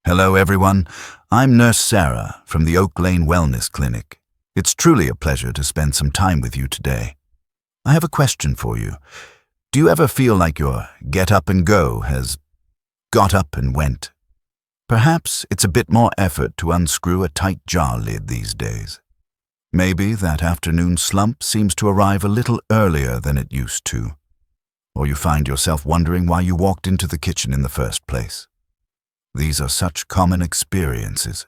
Hello everyone, I'm Nurse Sarah from the Oak Lane Wellness Clinic. It's truly a pleasure to spend some time with you today. I have a question for you. Do you ever feel like your get up and go has got up and went? Perhaps it's a bit more effort to unscrew a tight jar lid these days. Maybe that afternoon slump seems to arrive a little earlier than it used to. Or you find yourself wondering why you walked into the kitchen in the first place. These are such common experiences.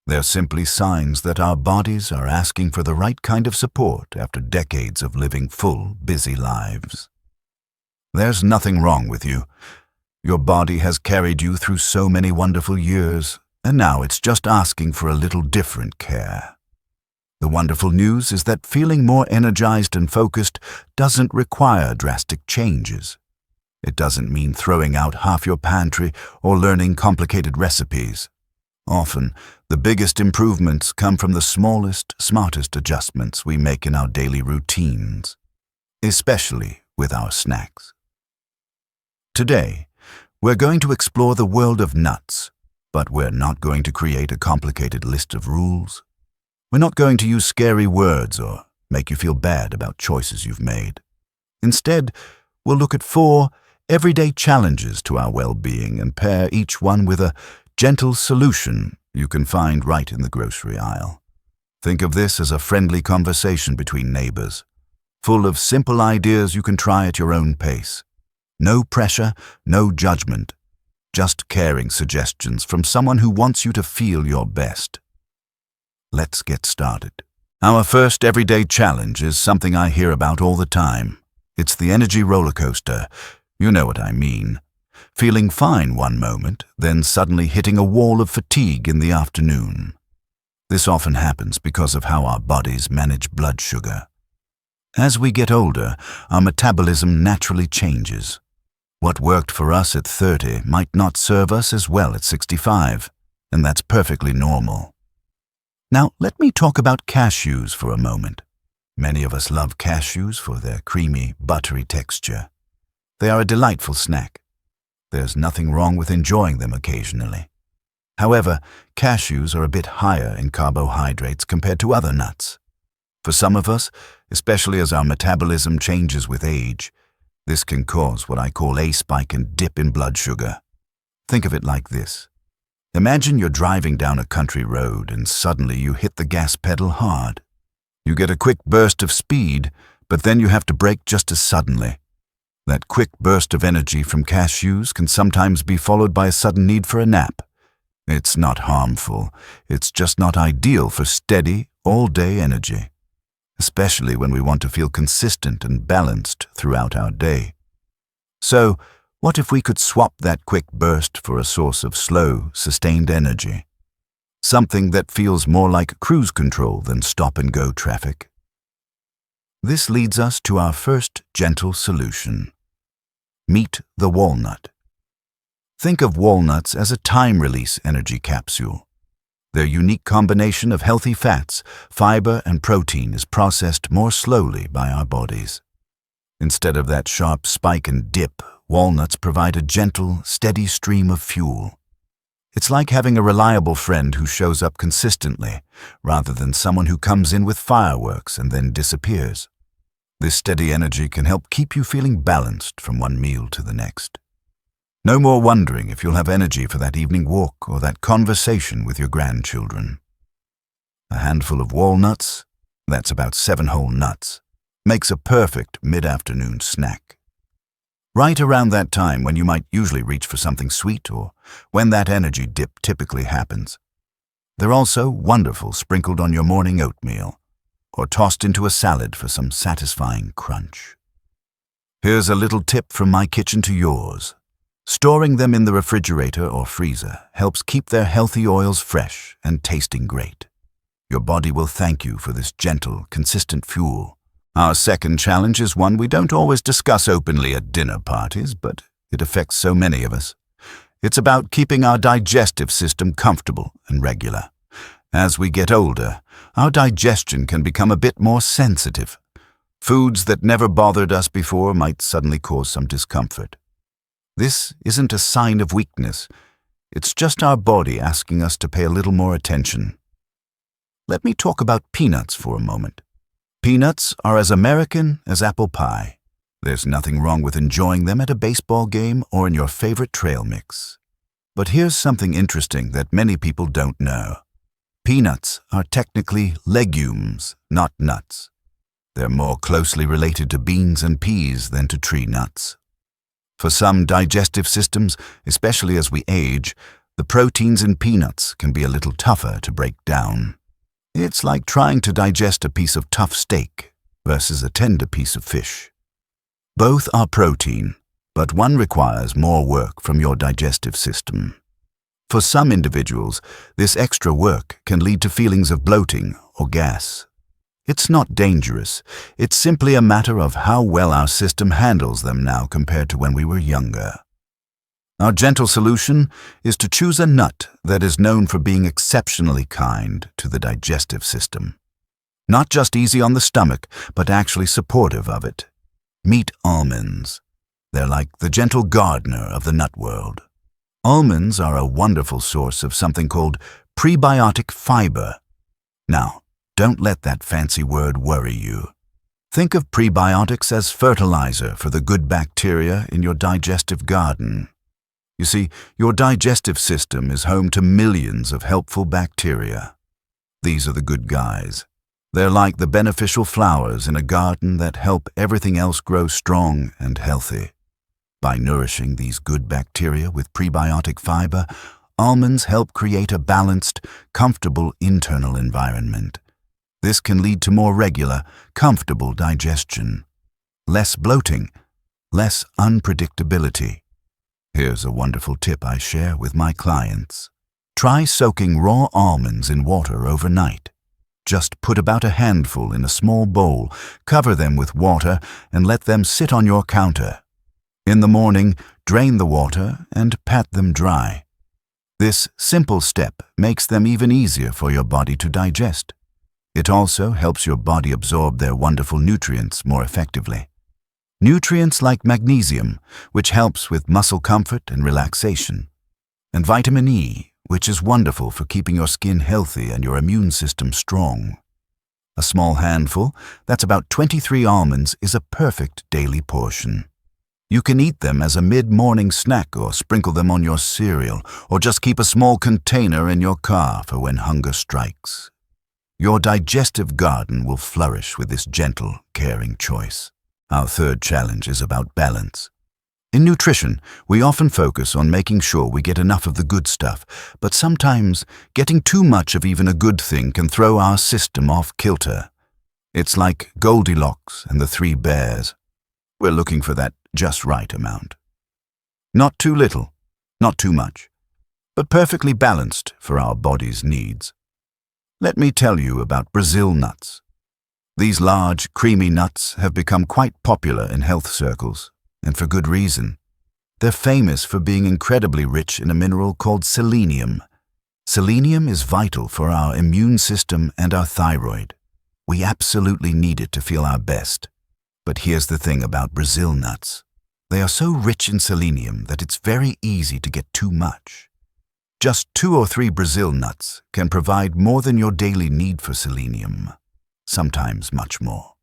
They're simply signs that our bodies are asking for the right kind of support after decades of living full, busy lives. There's nothing wrong with you. Your body has carried you through so many wonderful years, and now it's just asking for a little different care. The wonderful news is that feeling more energized and focused doesn't require drastic changes. It doesn't mean throwing out half your pantry or learning complicated recipes. Often, the biggest improvements come from the smallest, smartest adjustments we make in our daily routines, especially with our snacks. Today, we're going to explore the world of nuts, but we're not going to create a complicated list of rules. We're not going to use scary words or make you feel bad about choices you've made. Instead, we'll look at 4 everyday challenges to our well-being and pair each one with a gentle solution you can find right in the grocery aisle. Think of this as a friendly conversation between neighbors, full of simple ideas you can try at your own pace. No pressure, no judgment, just caring suggestions from someone who wants you to feel your best. Let's get started. Our first everyday challenge is something I hear about all the time. It's the energy roller coaster. You know what I mean. Feeling fine one moment, then suddenly hitting a wall of fatigue in the afternoon. This often happens because of how our bodies manage blood sugar. As we get older, our metabolism naturally changes. What worked for us at 30 might not serve us as well at 65, and that's perfectly normal. Now, let me talk about cashews for a moment. Many of us love cashews for their creamy, buttery texture. They are a delightful snack. There's nothing wrong with enjoying them occasionally. However, cashews are a bit higher in carbohydrates compared to other nuts. For some of us, especially as our metabolism changes with age, this can cause what I call a spike and dip in blood sugar. Think of it like this. Imagine you're driving down a country road and suddenly you hit the gas pedal hard. You get a quick burst of speed, but then you have to brake just as suddenly. That quick burst of energy from cashews can sometimes be followed by a sudden need for a nap. It's not harmful, it's just not ideal for steady, all-day energy, especially when we want to feel consistent and balanced throughout our day. So, what if we could swap that quick burst for a source of slow, sustained energy? Something that feels more like cruise control than stop-and-go traffic. This leads us to our first gentle solution. Meet the walnut. Think of walnuts as a time-release energy capsule. Their unique combination of healthy fats, fiber, and protein is processed more slowly by our bodies. Instead of that sharp spike and dip, walnuts provide a gentle, steady stream of fuel. It's like having a reliable friend who shows up consistently, rather than someone who comes in with fireworks and then disappears. This steady energy can help keep you feeling balanced from one meal to the next. No more wondering if you'll have energy for that evening walk or that conversation with your grandchildren. A handful of walnuts, that's about 7 whole nuts, makes a perfect mid-afternoon snack. Right around that time when you might usually reach for something sweet or when that energy dip typically happens. They're also wonderful sprinkled on your morning oatmeal or tossed into a salad for some satisfying crunch. Here's a little tip from my kitchen to yours. Storing them in the refrigerator or freezer helps keep their healthy oils fresh and tasting great. Your body will thank you for this gentle, consistent fuel. Our second challenge is one we don't always discuss openly at dinner parties, but it affects so many of us. It's about keeping our digestive system comfortable and regular. As we get older, our digestion can become a bit more sensitive. Foods that never bothered us before might suddenly cause some discomfort. This isn't a sign of weakness. It's just our body asking us to pay a little more attention. Let me talk about peanuts for a moment. Peanuts are as American as apple pie. There's nothing wrong with enjoying them at a baseball game or in your favorite trail mix. But here's something interesting that many people don't know. Peanuts are technically legumes, not nuts. They're more closely related to beans and peas than to tree nuts. For some digestive systems, especially as we age, the proteins in peanuts can be a little tougher to break down. It's like trying to digest a piece of tough steak versus a tender piece of fish. Both are protein, but one requires more work from your digestive system. For some individuals, this extra work can lead to feelings of bloating or gas. It's not dangerous. It's simply a matter of how well our system handles them now compared to when we were younger. Our gentle solution is to choose a nut that is known for being exceptionally kind to the digestive system. Not just easy on the stomach, but actually supportive of it. Meet almonds. They're like the gentle gardener of the nut world. Almonds are a wonderful source of something called prebiotic fiber. Now, don't let that fancy word worry you. Think of prebiotics as fertilizer for the good bacteria in your digestive garden. You see, your digestive system is home to millions of helpful bacteria. These are the good guys. They're like the beneficial flowers in a garden that help everything else grow strong and healthy. By nourishing these good bacteria with prebiotic fiber, almonds help create a balanced, comfortable internal environment. This can lead to more regular, comfortable digestion, less bloating, less unpredictability. Here's a wonderful tip I share with my clients. Try soaking raw almonds in water overnight. Just put about a handful in a small bowl, cover them with water, and let them sit on your counter. In the morning, drain the water and pat them dry. This simple step makes them even easier for your body to digest. It also helps your body absorb their wonderful nutrients more effectively. Nutrients like magnesium, which helps with muscle comfort and relaxation, and vitamin E, which is wonderful for keeping your skin healthy and your immune system strong. A small handful, that's about 23 almonds, is a perfect daily portion. You can eat them as a mid-morning snack or sprinkle them on your cereal, or just keep a small container in your car for when hunger strikes. Your digestive garden will flourish with this gentle, caring choice. Our third challenge is about balance. In nutrition, we often focus on making sure we get enough of the good stuff, but sometimes getting too much of even a good thing can throw our system off kilter. It's like Goldilocks and the Three Bears. We're looking for that just right amount. Not too little, not too much, but perfectly balanced for our body's needs. Let me tell you about Brazil nuts. These large, creamy nuts have become quite popular in health circles, and for good reason. They're famous for being incredibly rich in a mineral called selenium. Selenium is vital for our immune system and our thyroid. We absolutely need it to feel our best. But here's the thing about Brazil nuts. They are so rich in selenium that it's very easy to get too much. Just 2 or 3 Brazil nuts can provide more than your daily need for selenium, sometimes much more.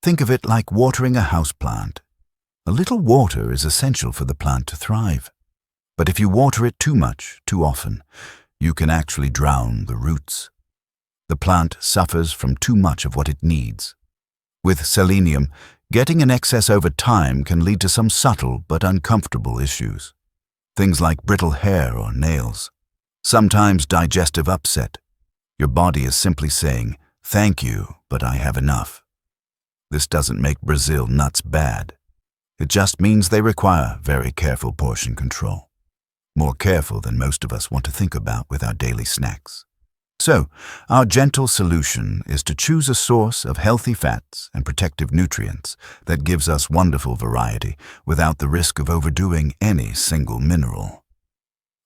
Think of it like watering a houseplant. A little water is essential for the plant to thrive. But if you water it too much, too often, you can actually drown the roots. The plant suffers from too much of what it needs. With selenium, getting an excess over time can lead to some subtle but uncomfortable issues. Things like brittle hair or nails. Sometimes digestive upset. Your body is simply saying, "Thank you, but I have enough." This doesn't make Brazil nuts bad. It just means they require very careful portion control. More careful than most of us want to think about with our daily snacks. So, our gentle solution is to choose a source of healthy fats and protective nutrients that gives us wonderful variety without the risk of overdoing any single mineral.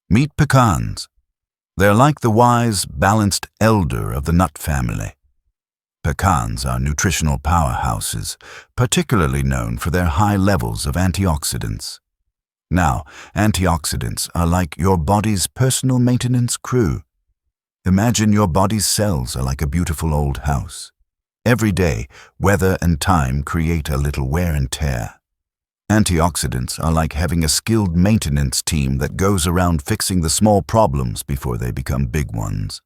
Meet pecans. They're like the wise, balanced elder of the nut family. Pecans are nutritional powerhouses, particularly known for their high levels of antioxidants. Now, antioxidants are like your body's personal maintenance crew. Imagine your body's cells are like a beautiful old house. Every day, weather and time create a little wear and tear. Antioxidants are like having a skilled maintenance team that goes around fixing the small problems before they become big ones.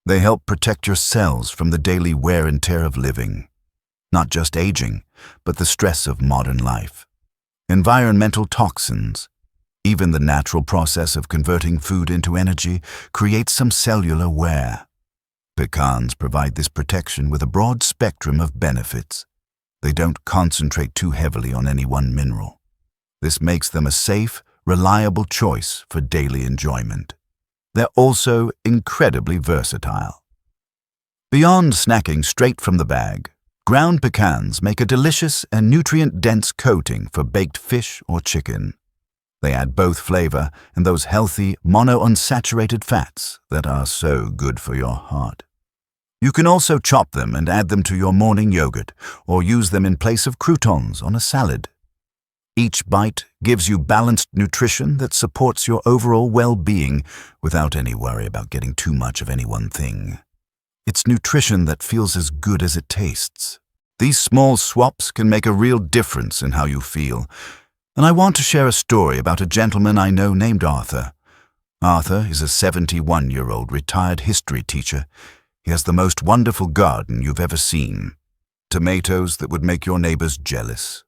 They help protect your cells from the daily wear and tear of living. Not just aging, but the stress of modern life. Environmental toxins, even the natural process of converting food into energy, creates some cellular wear. Pecans provide this protection with a broad spectrum of benefits. They don't concentrate too heavily on any one mineral. This makes them a safe, reliable choice for daily enjoyment. They're also incredibly versatile. Beyond snacking straight from the bag, ground pecans make a delicious and nutrient-dense coating for baked fish or chicken. They add both flavor and those healthy, monounsaturated fats that are so good for your heart. You can also chop them and add them to your morning yogurt, or use them in place of croutons on a salad. Each bite gives you balanced nutrition that supports your overall well-being without any worry about getting too much of any one thing. It's nutrition that feels as good as it tastes. These small swaps can make a real difference in how you feel. And I want to share a story about a gentleman I know named Arthur. Arthur is a 71-year-old retired history teacher. He has the most wonderful garden you've ever seen. Tomatoes that would make your neighbors jealous.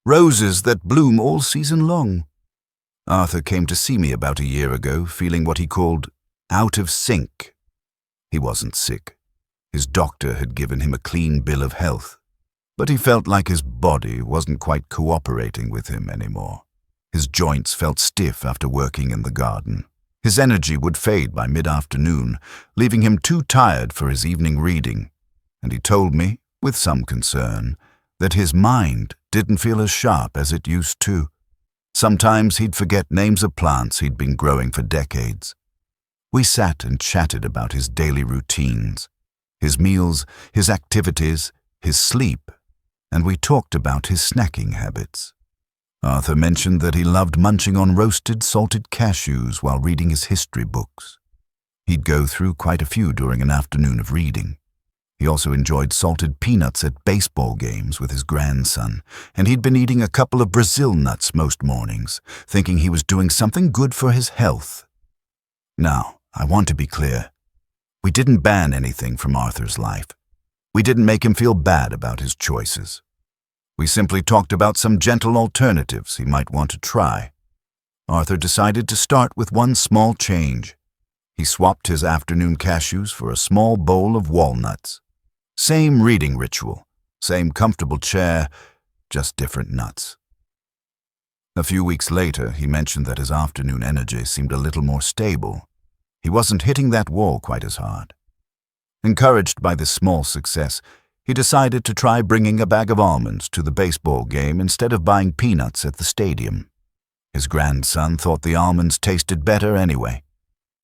Roses that bloom all season long. Arthur came to see me about a year ago, feeling what he called out of sync. He wasn't sick. His doctor had given him a clean bill of health. But he felt like his body wasn't quite cooperating with him anymore. His joints felt stiff after working in the garden. His energy would fade by mid-afternoon, leaving him too tired for his evening reading. And he told me, with some concern, that his mind didn't feel as sharp as it used to. Sometimes he'd forget names of plants he'd been growing for decades. We sat and chatted about his daily routines, his meals, his activities, his sleep, and we talked about his snacking habits. Arthur mentioned that he loved munching on roasted, salted cashews while reading his history books. He'd go through quite a few during an afternoon of reading. He also enjoyed salted peanuts at baseball games with his grandson, and he'd been eating a couple of Brazil nuts most mornings, thinking he was doing something good for his health. Now, I want to be clear. We didn't ban anything from Arthur's life. We didn't make him feel bad about his choices. We simply talked about some gentle alternatives he might want to try. Arthur decided to start with one small change. He swapped his afternoon cashews for a small bowl of walnuts. Same reading ritual, same comfortable chair, just different nuts. A few weeks later, he mentioned that his afternoon energy seemed a little more stable. He wasn't hitting that wall quite as hard. Encouraged by this small success, he decided to try bringing a bag of almonds to the baseball game instead of buying peanuts at the stadium. His grandson thought the almonds tasted better anyway.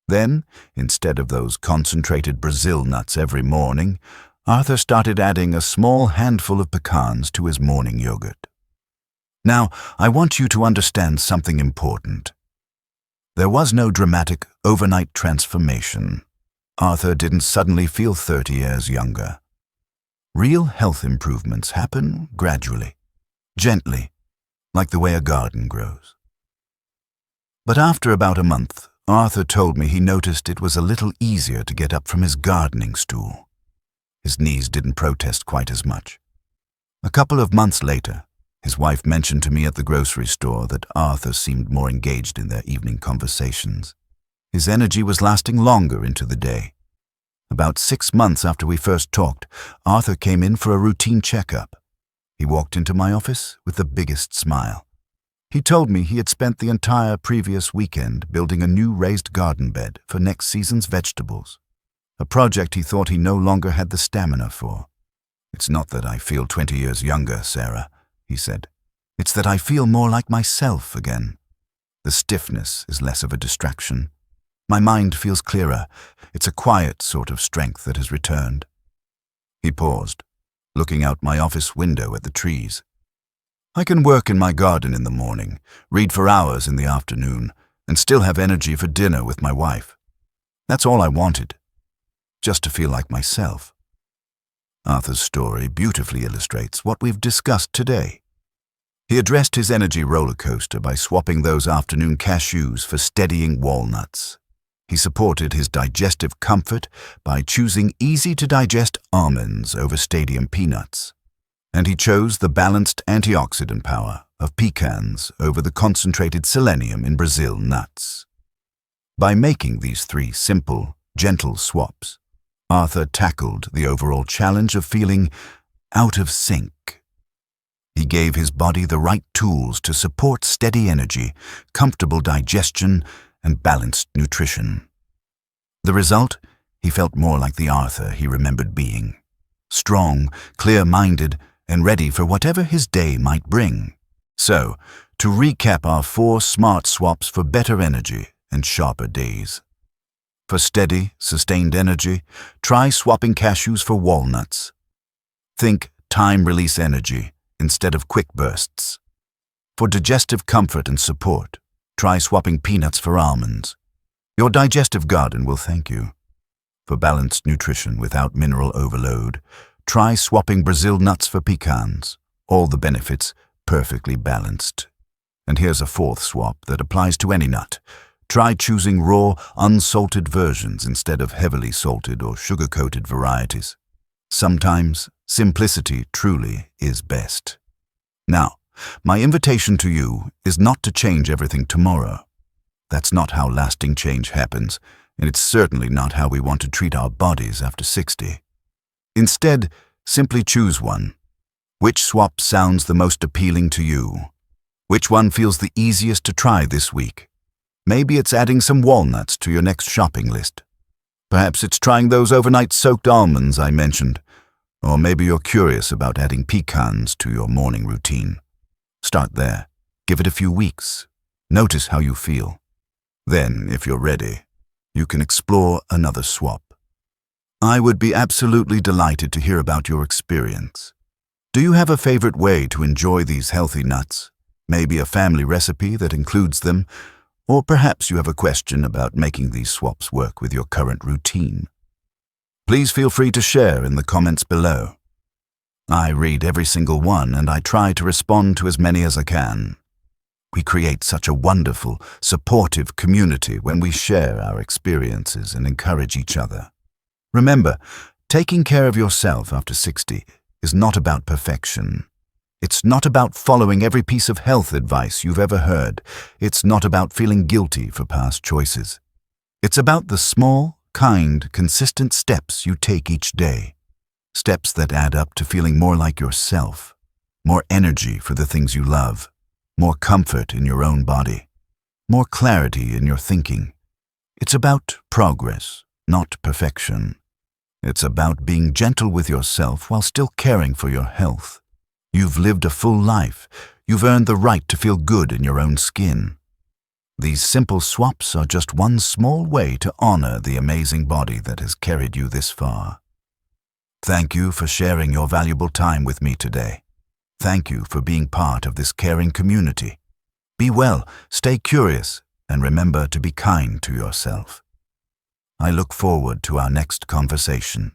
Then, instead of those concentrated Brazil nuts every morning, Arthur started adding a small handful of pecans to his morning yogurt. Now, I want you to understand something important. There was no dramatic, overnight transformation. Arthur didn't suddenly feel 30 years younger. Real health improvements happen gradually, gently, like the way a garden grows. But after about a month, Arthur told me he noticed it was a little easier to get up from his gardening stool. His knees didn't protest quite as much. A couple of months later, his wife mentioned to me at the grocery store that Arthur seemed more engaged in their evening conversations. His energy was lasting longer into the day. About 6 months after we first talked, Arthur came in for a routine checkup. He walked into my office with the biggest smile. He told me he had spent the entire previous weekend building a new raised garden bed for next season's vegetables, a project he thought he no longer had the stamina for. "It's not that I feel 20 years younger, Sarah," he said. "It's that I feel more like myself again. The stiffness is less of a distraction. My mind feels clearer. It's a quiet sort of strength that has returned." He paused, looking out my office window at the trees. I can work in my garden in the morning, read for hours in the afternoon, and still have energy for dinner with my wife. That's all I wanted, just to feel like myself. Arthur's story beautifully illustrates what we've discussed today. He addressed his energy roller coaster by swapping those afternoon cashews for steadying walnuts. He supported his digestive comfort by choosing easy-to-digest almonds over stadium peanuts. And he chose the balanced antioxidant power of pecans over the concentrated selenium in Brazil nuts. By making these three simple, gentle swaps, Arthur tackled the overall challenge of feeling out of sync. He gave his body the right tools to support steady energy, comfortable digestion, and balanced nutrition. The result? He felt more like the Arthur he remembered being. Strong, clear-minded, and ready for whatever his day might bring. So, to recap our 4 smart swaps for better energy and sharper days. For steady, sustained energy, try swapping cashews for walnuts. Think time-release energy instead of quick bursts. For digestive comfort and support, try swapping peanuts for almonds. Your digestive garden will thank you. For balanced nutrition without mineral overload, try swapping Brazil nuts for pecans. All the benefits perfectly balanced. And here's a 4th swap that applies to any nut. Try choosing raw, unsalted versions instead of heavily salted or sugar-coated varieties. Sometimes simplicity truly is best. Now, my invitation to you is not to change everything tomorrow. That's not how lasting change happens, and it's certainly not how we want to treat our bodies after 60. Instead, simply choose one. Which swap sounds the most appealing to you? Which one feels the easiest to try this week? Maybe it's adding some walnuts to your next shopping list. Perhaps it's trying those overnight soaked almonds I mentioned. Or maybe you're curious about adding pecans to your morning routine. Start there. Give it a few weeks. Notice how you feel. Then, if you're ready, you can explore another swap. I would be absolutely delighted to hear about your experience. Do you have a favorite way to enjoy these healthy nuts? Maybe a family recipe that includes them? Or perhaps you have a question about making these swaps work with your current routine. Please feel free to share in the comments below. I read every single one and I try to respond to as many as I can. We create such a wonderful, supportive community when we share our experiences and encourage each other. Remember, taking care of yourself after 60 is not about perfection. It's not about following every piece of health advice you've ever heard. It's not about feeling guilty for past choices. It's about the small, kind, consistent steps you take each day. Steps that add up to feeling more like yourself, more energy for the things you love, more comfort in your own body, more clarity in your thinking. It's about progress, not perfection. It's about being gentle with yourself while still caring for your health. You've lived a full life. You've earned the right to feel good in your own skin. These simple swaps are just one small way to honor the amazing body that has carried you this far. Thank you for sharing your valuable time with me today. Thank you for being part of this caring community. Be well, stay curious, and remember to be kind to yourself. I look forward to our next conversation.